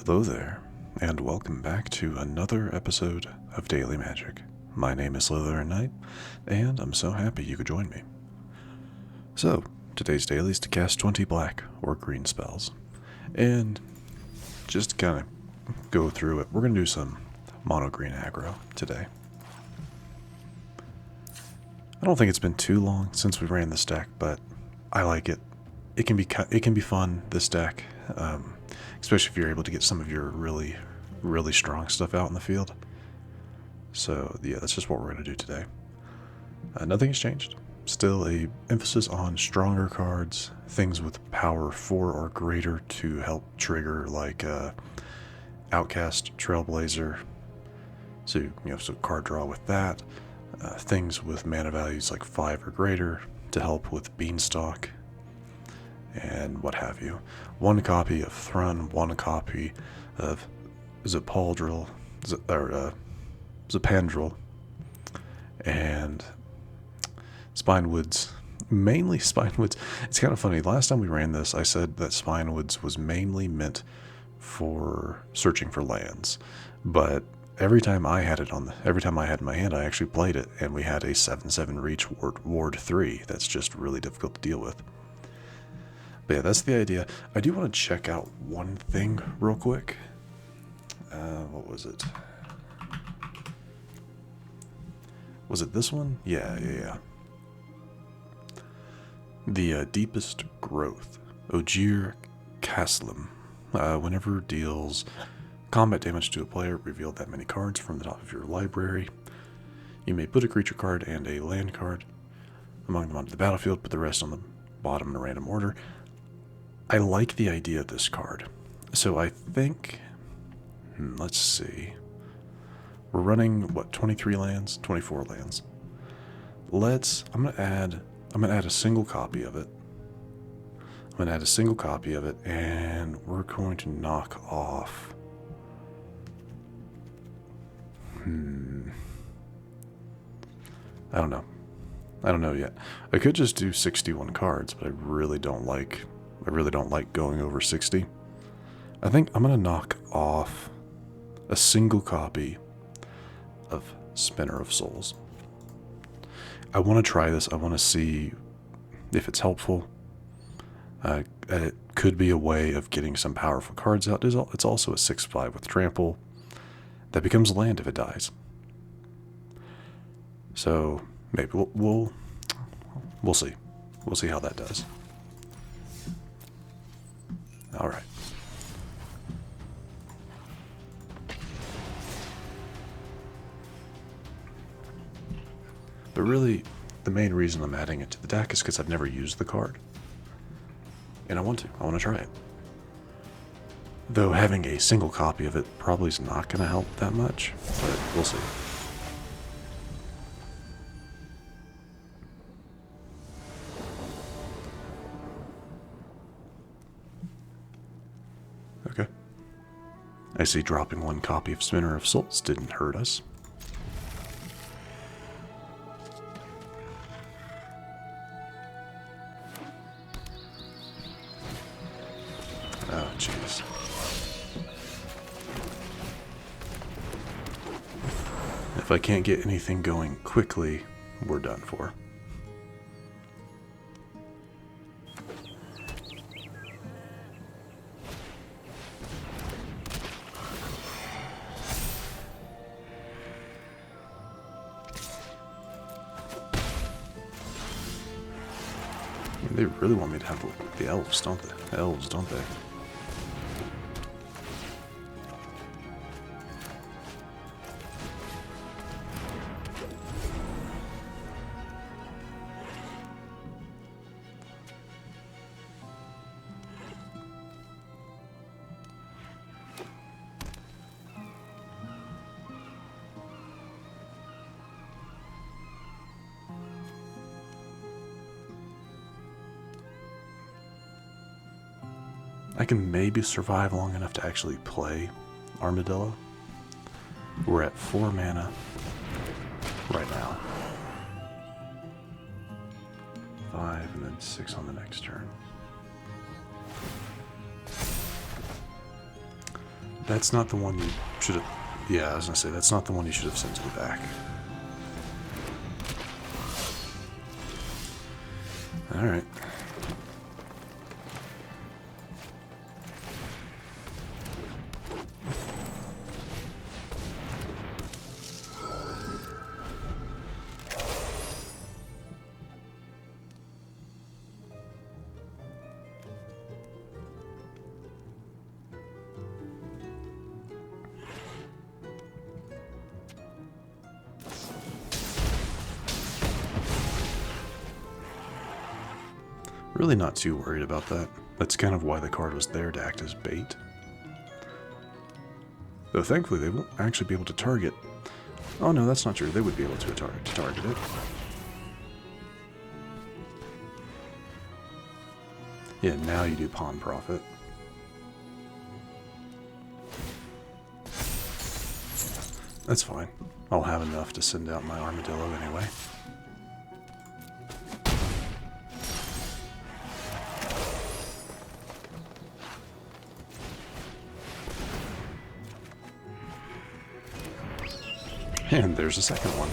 Hello there, and welcome back to another episode of Daily Magic. My name is SlytherinKnight, and I'm so happy you could join me. So, today's daily is to cast 20 black or green spells, and just to kind of go through it, we're going to do some mono green aggro today. I don't think it's been too long since we ran this deck, but I like it. It can be fun, this deck. Especially if you're able to get some of your really strong stuff out in the field. So yeah, that's just what we're going to do today. Nothing has changed. Still a emphasis on stronger cards, things with power 4 or greater to help trigger, like Outcaster Trailblazer. So so card draw with that. Things with mana values like 5 or greater to help with Beanstalk. And what have you. One copy of Thrun, one copy of Zopandrel, Zopandrel, and Spinewoods. Mainly Spinewoods. It's kind of funny. Last time we ran this, I said that Spinewoods was mainly meant for searching for lands, but every time I had it in my hand, I actually played it, and we had a 7/7 reach ward 3. That's just really difficult to deal with. But yeah, that's the idea. I do want to check out one thing real quick. What was it? Was it this one? Yeah. The Deepest Growth. Ojer Kaslem. Whenever deals combat damage to a player, reveal that many cards from the top of your library. You may put a creature card and a land card among them onto the battlefield, put the rest on the bottom in a random order. I like the idea of this card. So I think, let's see. We're running, what, 23 lands? 24 lands. I'm gonna add a single copy of it. And we're going to knock off. I don't know yet. I could just do 61 cards, but I really don't like going over 60. I think I'm going to knock off a single copy of Spinner of Souls. I want to try this. I want to see if it's helpful. It could be a way of getting some powerful cards out. It's also a 6/5 with trample that becomes land if it dies. So maybe we'll see. We'll see how that does. All right. But really, the main reason I'm adding it to the deck is because I've never used the card. And I want to try it. Though having a single copy of it probably is not going to help that much, but we'll see. Okay. I see dropping one copy of Spinner of Souls didn't hurt us. Oh, jeez. If I can't get anything going quickly, we're done for. They really want me to have the elves, don't they? Elves, don't they? I can maybe survive long enough to actually play Armadillo. We're at 4 mana right now. 5 and then 6 on the next turn. That's not the one you should have... Yeah, I was gonna say, that's not the one you should have sent to the back. Alright. Really not too worried about that. That's kind of why the card was there, to act as bait. Though thankfully they won't actually be able to target. Oh no, that's not true. They would be able to target it. Yeah, now you do pawn profit. That's fine. I'll have enough to send out my armadillo anyway. And there's a second one.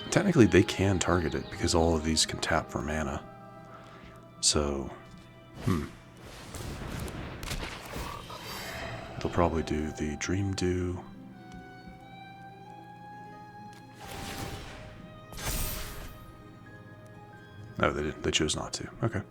Technically, they can target it because all of these can tap for mana. So, they'll probably do the Dream Dew. No, they didn't. They chose not to. Okay.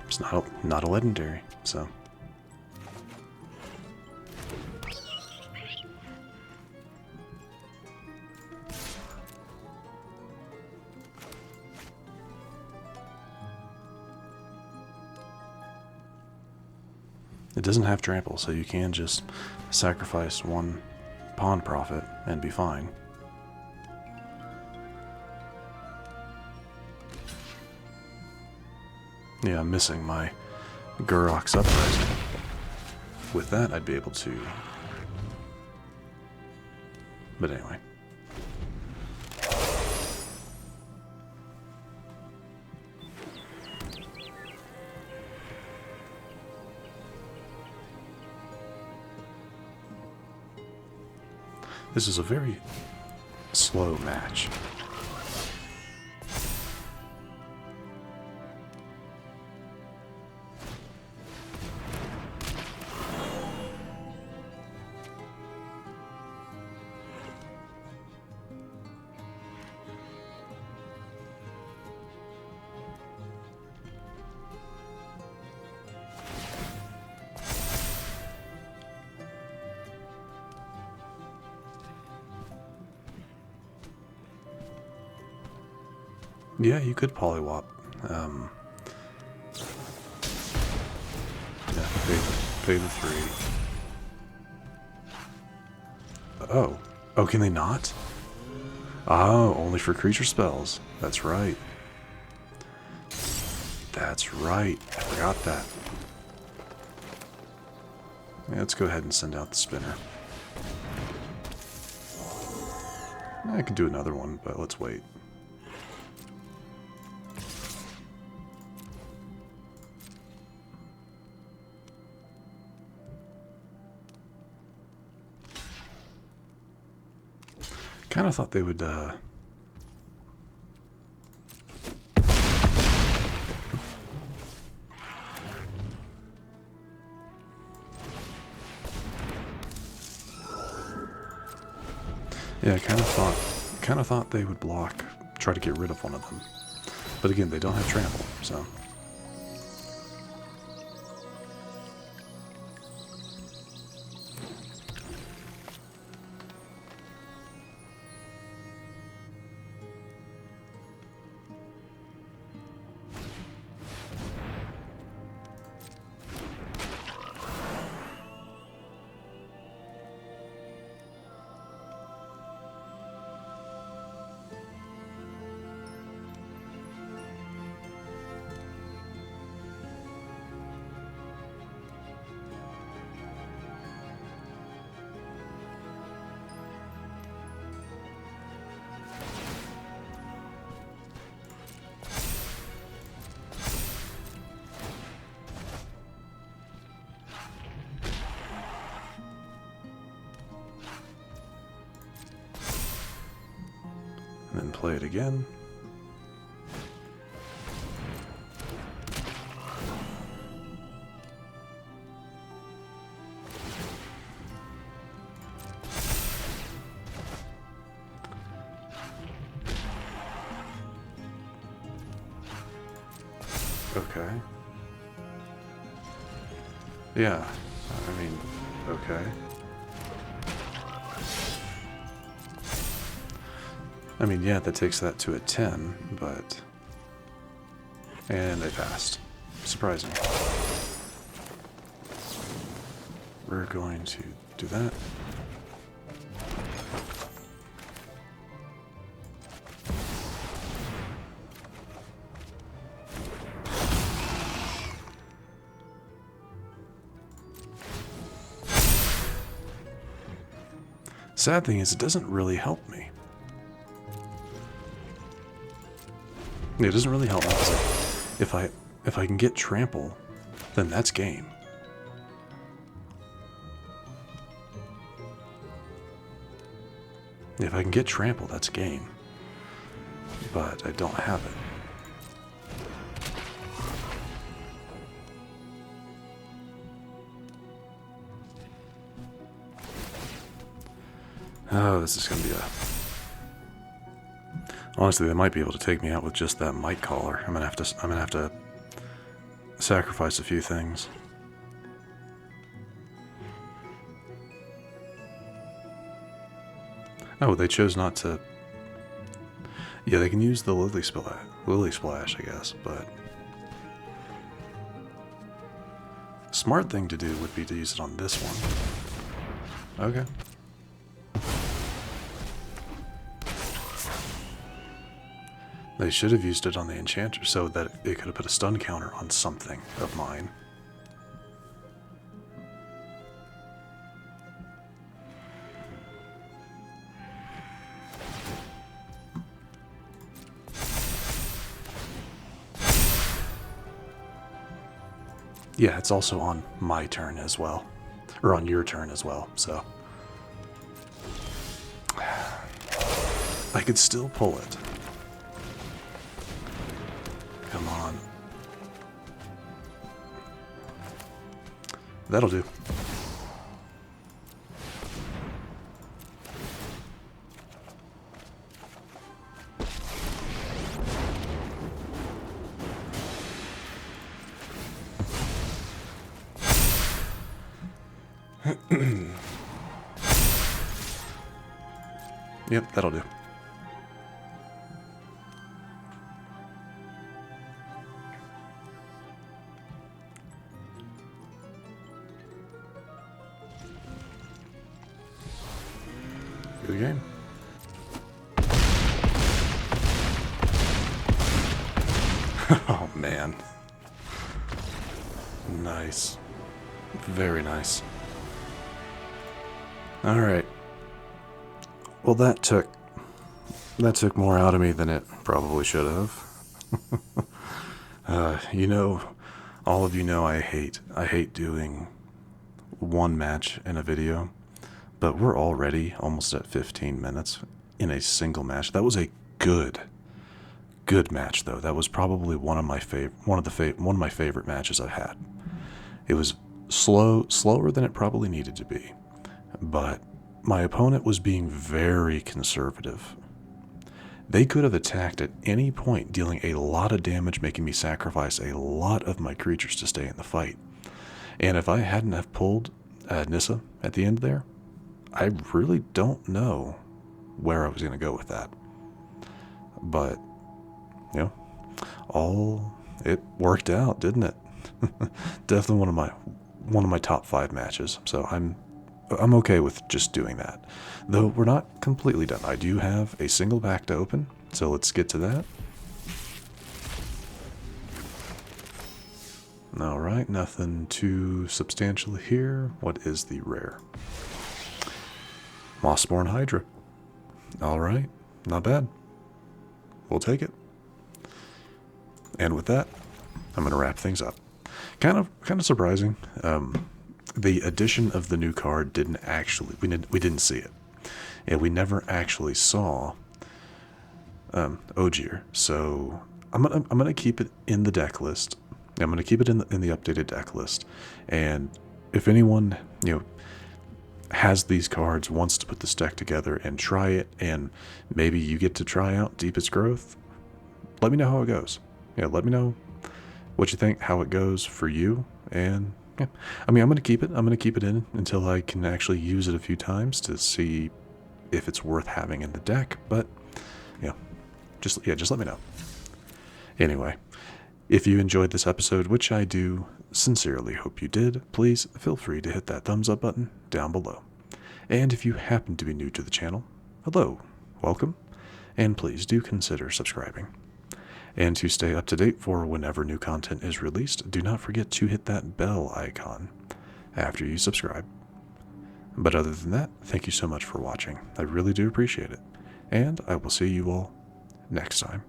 It's not a legendary, so. It doesn't have trample, so you can just sacrifice one pawn profit and be fine. Yeah, I'm missing my Garruk's Uprising. With that, I'd be able to... But anyway. This is a very slow match. Yeah, you could polywop. Yeah, pay the 3. Oh. Oh, can they not? Oh, only for creature spells. That's right. That's right. I forgot that. Yeah, let's go ahead and send out the spinner. I could do another one, but let's wait. Kind of thought they would, Yeah, I kind of thought they would block, try to get rid of one of them. But again, they don't have trample, so. And then play it again. Okay. Yeah, I mean, okay. I mean, yeah, that takes that to a 10, but... And they passed. Surprising. We're going to do that. Sad thing is, it doesn't really help me. It doesn't really help me, because if I can get trample, then that's game. If I can get trample, that's game. But I don't have it. Oh, this is going to be a... Honestly, they might be able to take me out with just that Might Caller. I'm gonna have to sacrifice a few things. Oh, they chose not to. Yeah, they can use the Lily Splash, I guess, but smart thing to do would be to use it on this one. Okay. They should have used it on the Enchanter so that it could have put a stun counter on something of mine. Yeah, it's also on my turn as well. Or on your turn as well, so. I could still pull it. Come on. That'll do. Yep, that'll do. Good game. Oh man. Nice. Very nice. Alright. Well, that took more out of me than it probably should have. You know, all of you know I hate doing one match in a video, but we're already almost at 15 minutes in a single match. That was a good match, though. That was probably one of my favorite matches I've had. It was slower than it probably needed to be, but my opponent was being very conservative. They could have attacked at any point, dealing a lot of damage, making me sacrifice a lot of my creatures to stay in the fight. And if I hadn't have pulled Nissa at the end there, I really don't know where I was going to go with that. But, it worked out, didn't it? Definitely one of my top 5 matches. So I'm okay with just doing that. Though we're not completely done. I do have a single pack to open, so let's get to that. Alright, nothing too substantial here. What is the rare? Mossborn Hydra. Alright, not bad. We'll take it. And with that, I'm going to wrap things up. Kind of surprising. The addition of the new card didn't actually, we didn't see it. And we never actually saw Ojer. So I'm gonna keep it in the deck list. I'm gonna keep it in the updated deck list. And if anyone has these cards, wants to put this deck together and try it, and maybe you get to try out Deepest Growth, let me know how it goes. Let me know what you think, how it goes for you, and I'm going to keep it. I'm going to keep it in until I can actually use it a few times to see if it's worth having in the deck. But just let me know. Anyway, if you enjoyed this episode, which I do sincerely hope you did, please feel free to hit that thumbs up button down below. And if you happen to be new to the channel, hello, welcome, and please do consider subscribing. And to stay up to date for whenever new content is released, do not forget to hit that bell icon after you subscribe. But other than that, thank you so much for watching. I really do appreciate it. And I will see you all next time.